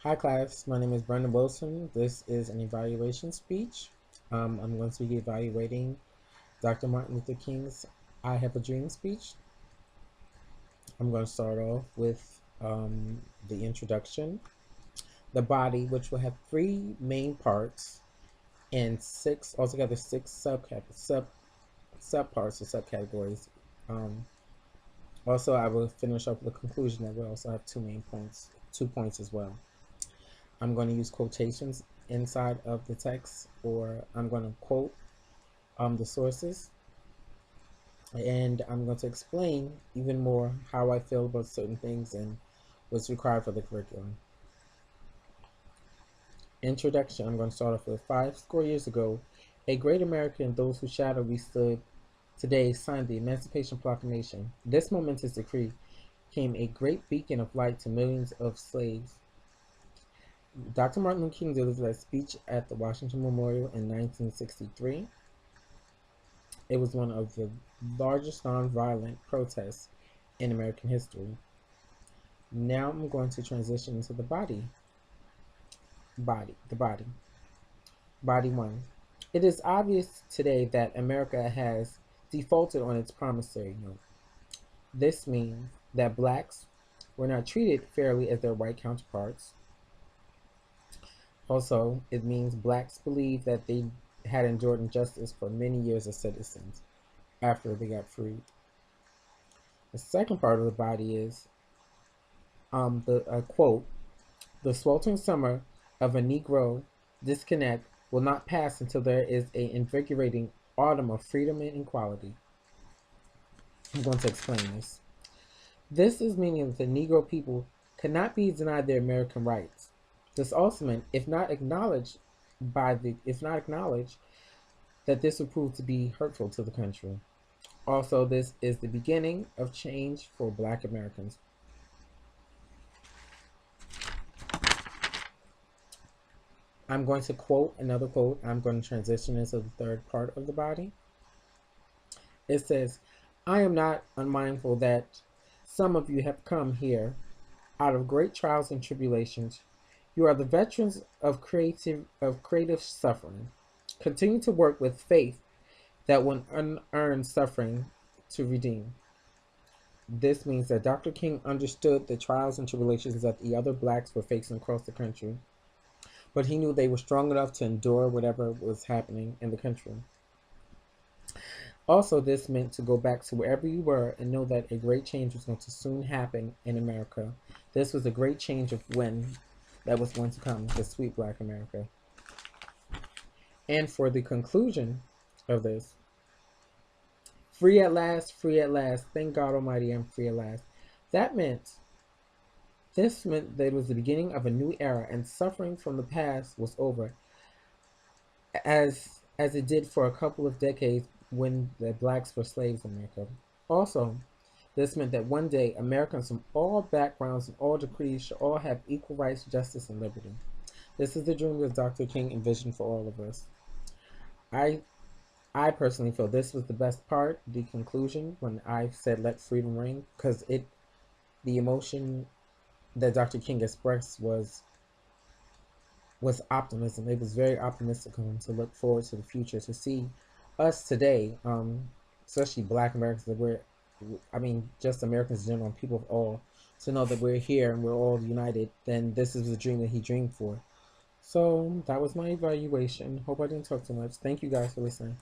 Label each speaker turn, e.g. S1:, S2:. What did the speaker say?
S1: Hi class, my name is Brandon Wilson. This is an evaluation speech. I'm going to be evaluating Dr. Martin Luther King's I Have a Dream speech. I'm going to start off with the introduction. The body, which will have three main parts and altogether six subparts or subcategories. Um, Also, I will finish up with a conclusion that will also have 2 points as well. I'm going to use quotations inside of the text, or I'm going to quote the sources, and I'm going to explain even more how I feel about certain things and what's required for the curriculum. Introduction. I'm going to start off with 5 score years ago, a great American in those whose shadow we stood today signed the Emancipation Proclamation. This momentous decree came a great beacon of light to millions of slaves. Dr. Martin Luther King delivered a speech at the Washington Memorial in 1963. It was one of the largest nonviolent protests in American history. Now I'm going to transition into the body. Body one. It is obvious today that America has defaulted on its promissory note. This means that blacks were not treated fairly as their white counterparts. Also, it means blacks believe that they had endured injustice for many years as citizens after they got freed. The second part of the body is the quote: "The sweltering summer of a Negro disconnect will not pass until there is an invigorating autumn of freedom and equality." I'm going to explain this. This is meaning that the Negro people cannot be denied their American rights. This also meant, if not acknowledged, that this would prove to be hurtful to the country. Also, this is the beginning of change for Black Americans. I'm going to quote another quote. I'm going to transition into the third part of the body. It says, "I am not unmindful that some of you have come here out of great trials and tribulations. You are the veterans of creative suffering. Continue to work with faith that one unearned suffering to redeem." This means that Dr. King understood the trials and tribulations that the other blacks were facing across the country, but he knew they were strong enough to endure whatever was happening in the country. Also, this meant to go back to wherever you were and know that a great change was going to soon happen in America. This was a great change of when that was going to come, the sweet Black America. And for the conclusion of this, free at last, thank God Almighty, I'm free at last. This meant that it was the beginning of a new era, and suffering from the past was over, as it did for a couple of decades when the blacks were slaves in America. Also, this meant that one day Americans from all backgrounds and all degrees should all have equal rights, justice, and liberty. This is the dream that Dr. King envisioned for all of us. I personally feel this was the best part, the conclusion, when I said "Let freedom ring," because the emotion that Dr. King expressed was optimism. It was very optimistic of him to look forward to the future, to see us today, especially Black Americans, just Americans in general, people of all, to know that we're here and we're all united. Then this is the dream that he dreamed for. So that was my evaluation. Hope I didn't talk too much. Thank you guys for listening.